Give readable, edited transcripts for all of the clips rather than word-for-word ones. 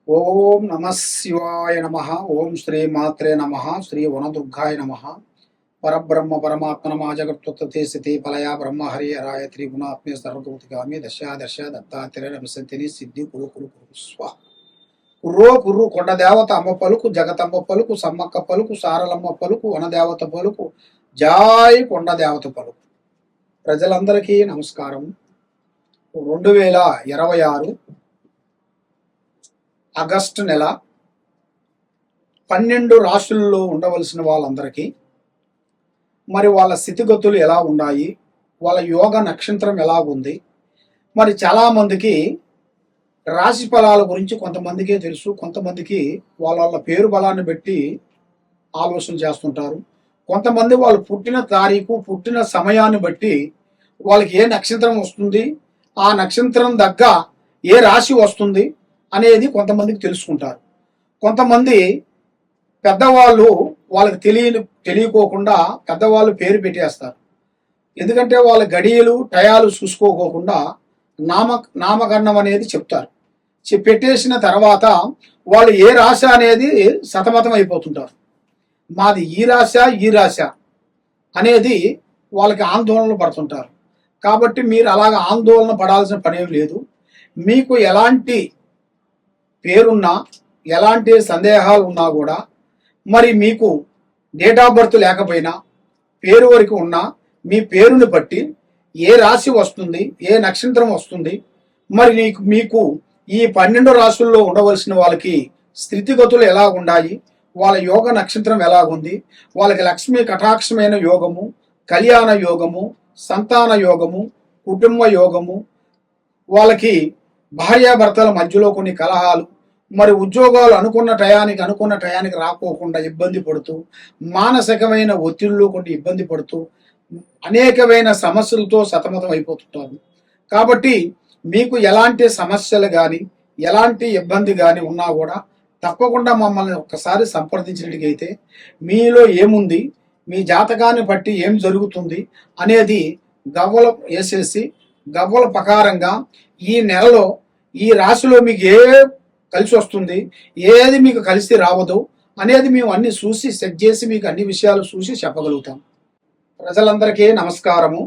ఓం నమ శివాయ నమ. ఓం శ్రీ మాత్రే నమ. శ్రీ వనదుర్గాయ నమ. పరబ్రహ్మ పరమాత్మనమా జగత్తుత్తే స్థితి పలయ బ్రహ్మ హరి హరాయ త్రిగుణాత్మే సర్వభూతిగామి దశ దశ దత్తాత్రేయ నమసంతిని సిద్ధి కురు కురు కురు స్వ కుర్రో కుర్రు కొండ దేవత అమ్మ పలుకు జగతమ్మ పలుకు సమ్మక్క పలుకు సారలమ్మ పలుకు వనదేవత పలుకు జాయ్ కొండ దేవత పలుకు. ప్రజలందరికీ నమస్కారం. 2026 ఆగస్టు నెల 12 రాశుల్లో ఉండవలసిన వాళ్ళందరికీ మరి వాళ్ళ స్థితిగతులు ఎలా ఉన్నాయి, వాళ్ళ యోగ నక్షత్రం ఎలా ఉంది, మరి చాలామందికి రాశి ఫలాల గురించి కొంతమందికే తెలుసు, కొంతమందికి వాళ్ళ వాళ్ళ పేరు బలాన్ని బట్టి ఆలోచన చేస్తుంటారు. కొంతమంది వాళ్ళు పుట్టిన తారీఖు పుట్టిన సమయాన్ని బట్టి వాళ్ళకి ఏ నక్షత్రం వస్తుంది, ఆ నక్షత్రం దగ్గ ఏ రాశి వస్తుంది అనేది కొంతమందికి తెలుసుకుంటారు. కొంతమంది పెద్దవాళ్ళు వాళ్ళకి తెలియకోకుండా పెద్దవాళ్ళు పేరు పెట్టేస్తారు. ఎందుకంటే వాళ్ళ గడియలు టయాలు చూసుకోకుండా నామకరణం అనేది చెప్తారు. పెట్టేసిన తర్వాత వాళ్ళు ఏ రాశి అనేది సతమతం అయిపోతుంటారు. మాది ఈ రాశ అనేది వాళ్ళకి ఆందోళన పడుతుంటారు. కాబట్టి మీరు అలాగ ఆందోళన పడాల్సిన పనేం లేదు. మీకు ఎలాంటి పేరున్నా ఎలాంటి సందేహాలు ఉన్నా కూడా మరి మీకు డేట్ ఆఫ్ బర్త్ లేకపోయినా పేరు వరకు ఉన్నా మీ పేరుని బట్టి ఏ రాశి వస్తుంది, ఏ నక్షత్రం వస్తుంది, మరి మీకు ఈ 12 రాశుల్లో ఉండవలసిన వాళ్ళకి స్థితిగతులు ఎలా ఉన్నాయి, వాళ్ళ యోగ నక్షత్రం ఎలాగుంది, వాళ్ళకి లక్ష్మీ కటాక్షమైన యోగము, కళ్యాణ యోగము, సంతాన యోగము, కుటుంబ యోగము, వాళ్ళకి భార్యాభర్తల మధ్యలో కొన్ని కలహాలు, మరి ఉద్యోగాలు అనుకున్న టయానికి రాకోకుండా ఇబ్బంది పడుతూ మానసికమైన ఒత్తిడిలో కొన్ని ఇబ్బంది పడుతూ అనేకమైన సమస్యలతో సతమతం అయిపోతుంటారు. కాబట్టి మీకు ఎలాంటి సమస్యలు కానీ ఎలాంటి ఇబ్బంది కానీ ఉన్నా కూడా తప్పకుండా మమ్మల్ని ఒక్కసారి సంప్రదించినట్టుగైతే మీలో ఏముంది, మీ జాతకాన్ని బట్టి ఏం జరుగుతుంది అనేది గవ్వల వేసేసి గవ్వల ప్రకారంగా ఈ నెలలో ఈ రాశిలో మీకు ఏ కలిసి వస్తుంది, ఏది మీకు కలిసి రావదు అనేది మేము అన్ని చూసి సెట్ చేసి మీకు అన్ని విషయాలు చూసి చెప్పగలుగుతాం. ప్రజలందరికీ నమస్కారము.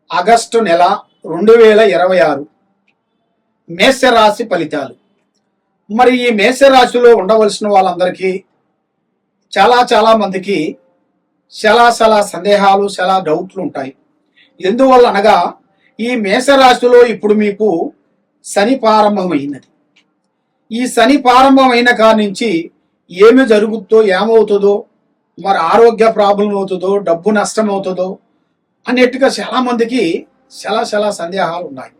ఆగస్టు నెల 2026 మేషరాశి ఫలితాలు. మరి ఈ మేషరాశిలో ఉండవలసిన వాళ్ళందరికీ చాలా మందికి చాలా సందేహాలు, చాలా డౌట్లు ఉంటాయి. ఎందువల్ల అనగా ఈ మేషరాశిలో ఇప్పుడు మీకు శని ప్రారంభమైనది. ఈ శని ప్రారంభమైన కాడి నుంచి ఏమి జరుగుతుందో, ఏమవుతుందో, మరి ఆరోగ్య ప్రాబ్లం అవుతుందో, డబ్బు నష్టం అవుతుందో అన్నట్టుగా చాలా మందికి చాలా సందేహాలు ఉన్నాయి.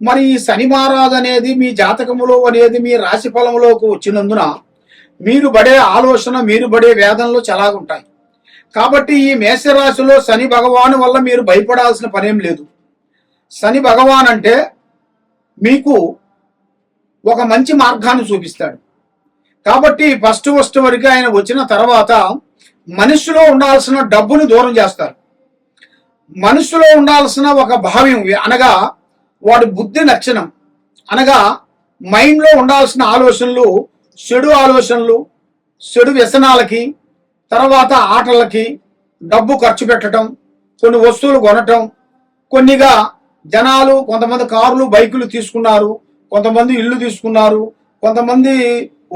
మరి ఈ శని మహారాజు అనేది మీ జాతకములో అనేది మీ రాశి ఫలంలోకి వచ్చినందున మీరు పడే ఆలోచన, మీరు పడే వేదనలు చాలా ఉంటాయి. కాబట్టి ఈ మేషరాశిలో శని భగవాను వల్ల మీరు భయపడాల్సిన పనేం లేదు. శని భగవాన్ అంటే మీకు ఒక మంచి మార్గాన్ని చూపిస్తాడు. కాబట్టి ఫస్ట్ వరకు ఆయన వచ్చిన తర్వాత మనిషిలో ఉండాల్సిన డబ్బును దూరం చేస్తారు. మనిషిలో ఉండాల్సిన ఒక భావ్యం అనగా వాడి బుద్ధి లక్షణం అనగా మైండ్లో ఉండాల్సిన ఆలోచనలు, చెడు ఆలోచనలు, చెడు వ్యసనాలకి, తర్వాత ఆటలకి డబ్బు ఖర్చు పెట్టడం, కొన్ని వస్తువులు కొనటం, కొన్నిగా జనాలు కొంతమంది కార్లు బైకులు తీసుకున్నారు, కొంతమంది ఇల్లు తీసుకున్నారు, కొంతమంది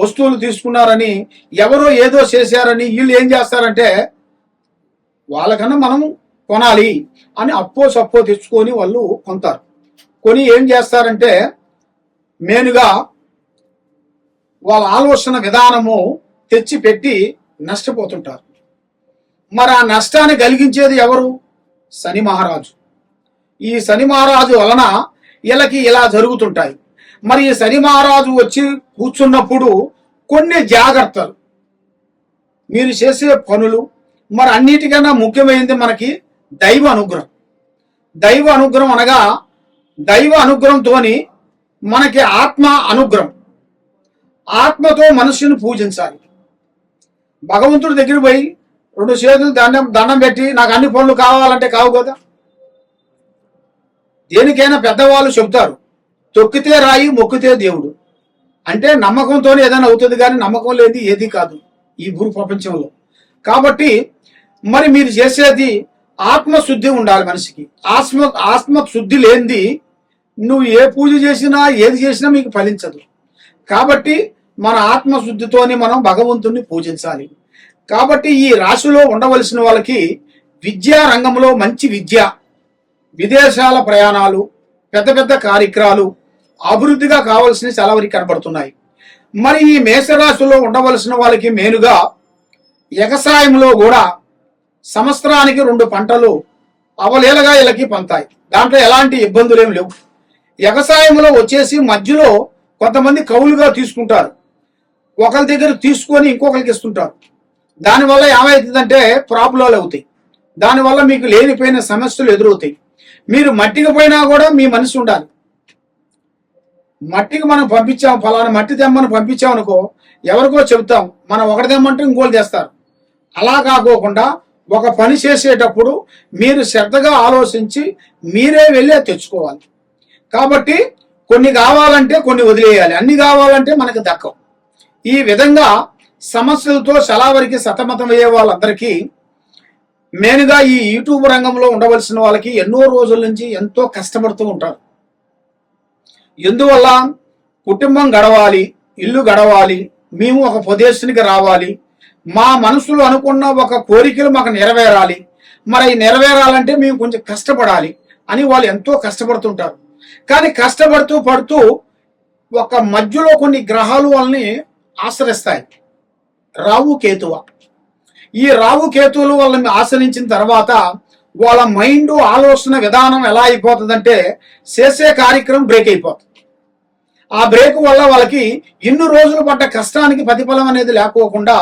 వస్తువులు తీసుకున్నారని ఎవరో ఏదో చేశారని వీళ్ళు ఏం చేస్తారంటే వాళ్ళకన్నా మనం కొనాలి అని సప్పో తెచ్చుకొని వాళ్ళు కొంటారు. కొని ఏం చేస్తారంటే మెయిన్గా వాళ్ళ ఆలోచన విధానము తెచ్చి పెట్టి నష్టపోతుంటారు. మరి ఆ నష్టాన్ని కలిగించేది ఎవరు? శని మహారాజు. ఈ శని మహారాజు వలన వీళ్ళకి ఇలా జరుగుతుంటాయి. మరి ఈ శని మహారాజు వచ్చి కూర్చున్నప్పుడు కొన్ని జాగ్రత్తలు మీరు చేసే పనులు, మరి అన్నిటికన్నా ముఖ్యమైనది మనకి దైవ అనుగ్రహం. దైవ అనుగ్రహం అనగా దైవ అనుగ్రహంతోని మనకి ఆత్మ అనుగ్రహం. ఆత్మతో మనుషుని పూజించాలి. భగవంతుడి దగ్గర పోయి 2 చేతులు దండం పెట్టి నాకు అన్ని పనులు కావాలంటే కావు కదా. దేనికైనా పెద్దవాళ్ళు చెబుతారు, తొక్కితే రాయి మొక్కితే దేవుడు. అంటే నమ్మకంతోనే ఏదైనా అవుతుంది, కానీ నమ్మకం లేని ఏది కాదు ఈ భూ ప్రపంచంలో. కాబట్టి మరి మీరు చేసేది ఆత్మశుద్ధి ఉండాలి మనిషికి. ఆత్మశుద్ధి లేనిది నువ్వు ఏ పూజ చేసినా ఏది చేసినా మీకు ఫలించదు. కాబట్టి మన ఆత్మశుద్ధితోనే మనం భగవంతుణ్ణి పూజించాలి. కాబట్టి ఈ రాశిలో ఉండవలసిన వాళ్ళకి విద్యా రంగంలో మంచి విద్య, విదేశాల ప్రయాణాలు, పెద్ద పెద్ద కార్యక్రమాలు అభివృద్ధిగా కావాల్సినవి చాలా వరకు కనబడుతున్నాయి. మరి ఈ మేషరాశిలో ఉండవలసిన వాళ్ళకి మేలుగా వ్యవసాయంలో కూడా సంవత్సరానికి 2 పంటలు అవలేలగా వీళ్ళకి పంతాయి. దాంట్లో ఎలాంటి ఇబ్బందులు ఏమి లేవు. వ్యవసాయంలో వచ్చేసి మధ్యలో కొంతమంది కౌలుగా తీసుకుంటారు, ఒకరి దగ్గర తీసుకొని ఇంకొకరికి ఇస్తుంటారు. దానివల్ల ఏమవుతుందంటే ప్రాబ్లాలు అవుతాయి. దానివల్ల మీకు లేనిపోయిన సమస్యలు ఎదురవుతాయి. మీరు మట్టికి పోయినా కూడా మీ మనిషి ఉండాలి. మట్టికి మనం పంపించాం, ఫలానా మట్టి తెమ్మని పంపించాం అనుకో, ఎవరికో చెబుతాం, మనం ఒకటి తెమ్మంటే ఇంకోటి తెస్తారు. అలా కాకోకుండా ఒక పని చేసేటప్పుడు మీరు శ్రద్ధగా ఆలోచించి మీరే వెళ్ళి తెచ్చుకోవాలి. కాబట్టి కొన్ని కావాలంటే కొన్ని వదిలేయాలి, అన్ని కావాలంటే మనకు దక్కవు. ఈ విధంగా సమస్యలతో చాలా వరకు సతమతమయ్యే వాళ్ళందరికీ మెయిన్గా ఈ యూట్యూబ్ రంగంలో ఉండవలసిన వాళ్ళకి ఎన్నో రోజుల నుంచి ఎంతో కష్టపడుతూ ఉంటారు. ఎందువల్ల కుటుంబం గడవాలి, ఇల్లు గడవాలి, మేము ఒక ప్రదేశానికి రావాలి, మా మనసులో అనుకున్న ఒక కోరికలు మాకు నెరవేరాలి, మరి నెరవేరాలంటే మేము కొంచెం కష్టపడాలి అని వాళ్ళు ఎంతో కష్టపడుతుంటారు. కానీ కష్టపడుతూ పడుతూ ఒక మధ్యలో కొన్ని గ్రహాలు వాళ్ళని ఆశ్రయిస్తాయి. రావు కేతువ. ఈ రావు కేతువులు వాళ్ళని ఆశ్రయించిన తర్వాత వాళ్ళ మైండ్ ఆలోచన విధానం ఎలా అయిపోతుందంటే చేసే కార్యక్రమం బ్రేక్ అయిపోతుంది. ఆ బ్రేక్ వల్ల వాళ్ళకి ఇన్ని రోజులు పడ్డ కష్టానికి ప్రతిఫలం అనేది లేకోకుండా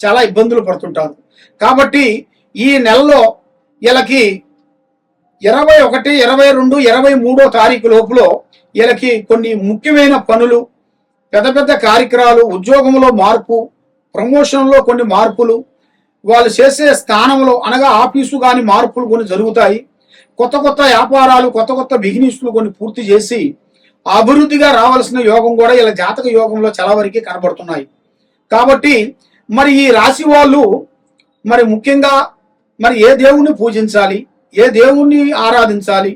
చాలా ఇబ్బందులు పడుతుంటారు. కాబట్టి ఈ నెలలో వీళ్ళకి 21, 22, 23వ తారీఖు లోపల వీళ్ళకి కొన్ని ముఖ్యమైన పనులు, పెద్ద పెద్ద కార్యక్రమాలు, ఉద్యోగంలో మార్పు, ప్రమోషన్లో కొన్ని మార్పులు, వాళ్ళు చేసే స్థానంలో అనగా ఆఫీసు కానీ మార్పులు కొన్ని జరుగుతాయి. కొత్త కొత్త వ్యాపారాలు, కొత్త కొత్త బిజినెస్లు కొన్ని పూర్తి చేసి అభివృద్ధిగా రావాల్సిన యోగం కూడా ఇలా జాతక యోగంలో చాలా వరకు కనబడుతున్నాయి. కాబట్టి మరి ఈ రాశి వాళ్ళు మరి ముఖ్యంగా మరి ఏ దేవుణ్ణి పూజించాలి, ఏ దేవుణ్ణి ఆరాధించాలి,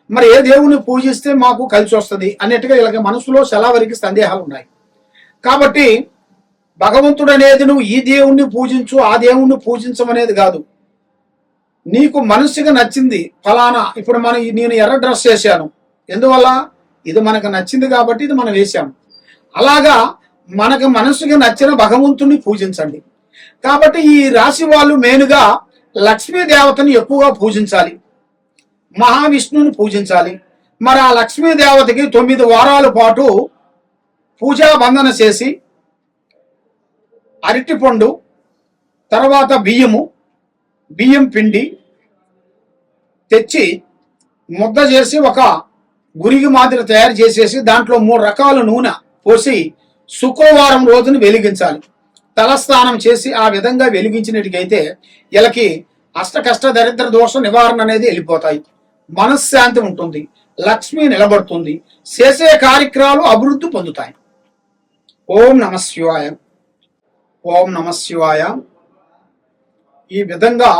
మరి ఏ దేవుణ్ణి పూజిస్తే మాకు కలిసి వస్తుంది అన్నట్టుగా వీళ్ళకి మనసులో చాలా వరకు సందేహాలు ఉన్నాయి. కాబట్టి భగవంతుడు అనేది నువ్వు ఈ దేవుణ్ణి పూజించు, ఆ దేవుణ్ణి పూజించమనేది కాదు. నీకు మనసుగా నచ్చింది ఫలానా, ఇప్పుడు నేను ఎర్ర డ్రెస్ వేసాను, ఎందువల్ల ఇది మనకు నచ్చింది కాబట్టి ఇది మనం వేసాము. అలాగా మనకు మనసుకి నచ్చిన భగవంతుని పూజించండి. కాబట్టి ఈ రాశి వాళ్ళు మెయిన్గా లక్ష్మీ దేవతని ఎక్కువగా పూజించాలి, మహావిష్ణువుని పూజించాలి. మరి ఆ లక్ష్మీ దేవతకి 9 వారాల పాటు పూజా బంధన చేసి అరటిపండు, తర్వాత బియ్యం పిండి తెచ్చి ముద్ద చేసి ఒక గురిగి మాదిరి తయారు చేసేసి దాంట్లో 3 రకాల నూనె పోసి శుక్రవారం రోజున వెలిగించాలి. తలస్నానం చేసి ఆ విధంగా వెలిగించినట్టుగైతే వీళ్ళకి అష్టకష్ట దరిద్ర దోష నివారణ అనేది వెళ్ళిపోతాయి. మనశ్శాంతి ఉంటుంది, లక్ష్మి నిలబడుతుంది, చేసే కార్యక్రమాలు అభివృద్ధి పొందుతాయి. ఓం నమ శివాయ. ఓం నమ శివాయ. ఈ విధంగా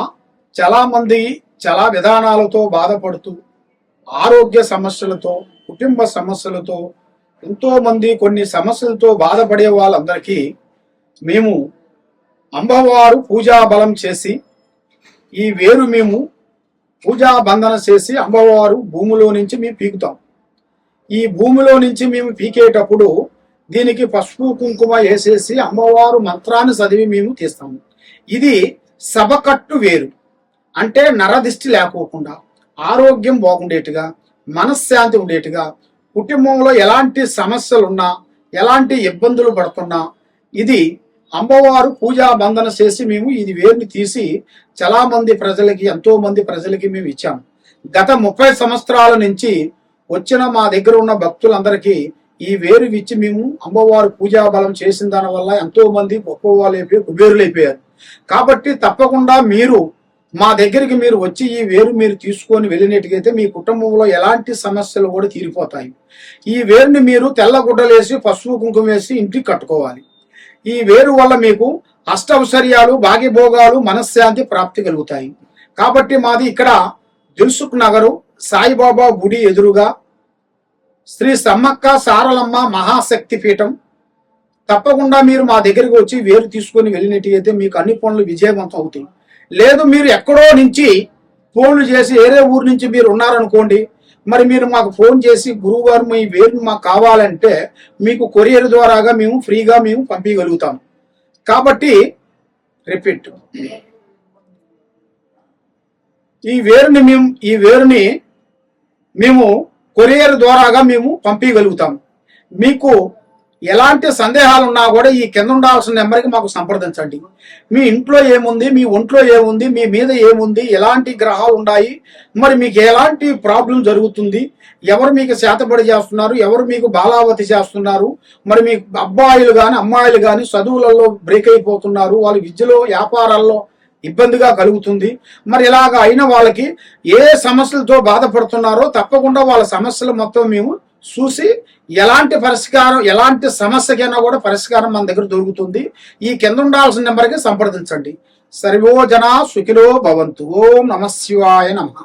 చాలా మంది చాలా విధానాలతో బాధపడుతూ, ఆరోగ్య సమస్యలతో, కుటుంబ సమస్యలతో, ఎంతో మంది కొన్ని సమస్యలతో బాధపడే వాళ్ళందరికీ మేము అమ్మవారు పూజా బలం చేసి ఈ వేరు మేము పూజా బంధన చేసి అమ్మవారు భూమిలో నుంచి మేము పీకుతాం. ఈ భూమిలో నుంచి మేము పీకేటప్పుడు దీనికి పసుపు కుంకుమ వేసేసి అమ్మవారు మంత్రాన్ని చదివి మేము తీస్తాము. ఇది సభకట్టు వేరు, అంటే నరదిష్టి లేకోకుండా, ఆరోగ్యం బాగుండేట్టుగా, మనశ్శాంతి ఉండేట్టుగా, కుటుంబంలో ఎలాంటి సమస్యలున్నా, ఎలాంటి ఇబ్బందులు పడుతున్నా ఇది అమ్మవారు పూజా బంధన చేసి మేము ఇది వేరుని తీసి చాలా మంది ప్రజలకి, ఎంతో మంది ప్రజలకి మేము ఇచ్చాము. గత 30 సంవత్సరాల నుంచి వచ్చిన మా దగ్గర ఉన్న భక్తులందరికీ ఈ వేరు ఇచ్చి మేము అమ్మవారు పూజా బలం చేసిన దాని వల్ల ఎంతో మంది గొప్ప వాళ్ళు అయిపోయి కుబేరులు అయిపోయారు. కాబట్టి తప్పకుండా మీరు మా దగ్గరికి మీరు వచ్చి ఈ వేరు మీరు తీసుకొని వెళ్ళినట్టుగైతే మీ కుటుంబంలో ఎలాంటి సమస్యలు కూడా తీరిపోతాయి. ఈ వేరుని మీరు తెల్ల గుడ్డలేసి పసుపు కుంకుమ వేసి ఇంటికి కట్టుకోవాలి. ఈ వేరు వల్ల మీకు అష్టౌశ్వర్యాలు, భాగ్యభోగాలు, మనశ్శాంతి ప్రాప్తి కలుగుతాయి. కాబట్టి మాది ఇక్కడ దిల్సుఖ్ నగరు సాయిబాబా గుడి ఎదురుగా శ్రీ సమ్మక్క సారలమ్మ మహాశక్తి పీఠం. తప్పకుండా మీరు మా దగ్గరికి వచ్చి వేరు తీసుకొని వెళ్ళినట్టయితే మీకు అన్ని పనులు విజయవంతం అవుతాయి. లేదు మీరు ఎక్కడో నుంచి ఫోన్లు చేసి వేరే ఊరు నుంచి మీరు ఉన్నారనుకోండి, మరి మీరు మాకు ఫోన్ చేసి గురువుగారు మీ వేరుని మాకు కావాలంటే మీకు కొరియర్ ద్వారాగా మేము ఫ్రీగా మేము పంపించగలుగుతాం. కాబట్టి రిపీట్, ఈ వేరుని మేము కొరియర్ ద్వారాగా మేము పంపించగలుగుతాం. మీకు ఎలాంటి సందేహాలు ఉన్నా కూడా ఈ కింద ఉండాల్సిన నెంబర్కి మాకు సంప్రదించండి. మీ ఇంట్లో ఏముంది, మీ ఒంట్లో ఏముంది, మీ మీద ఏముంది, ఎలాంటి గ్రహాలు ఉన్నాయి, మరి మీకు ఎలాంటి ప్రాబ్లం జరుగుతుంది, ఎవరు మీకు శాతపడి చేస్తున్నారు, ఎవరు మీకు బాలావతి చేస్తున్నారు, మరి మీకు అబ్బాయిలు కానీ అమ్మాయిలు కానీ చదువులలో బ్రేక్ అయిపోతున్నారు, వాళ్ళ విద్యలో వ్యాపారాల్లో ఇబ్బందిగా కలుగుతుంది, మరి ఇలాగ అయిన వాళ్ళకి ఏ సమస్యలతో బాధపడుతున్నారో తప్పకుండా వాళ్ళ సమస్యలు మొత్తం మేము చూసి ఎలాంటి పరిష్కారం, ఎలాంటి సమస్యకైనా కూడా పరిష్కారం మన దగ్గర దొరుకుతుంది. ఈ కింద ఉండాల్సిన నెంబర్కి సంప్రదించండి. సర్వో జనా సుఖినో భవంతు. ఓం నమః శివాయ నమః.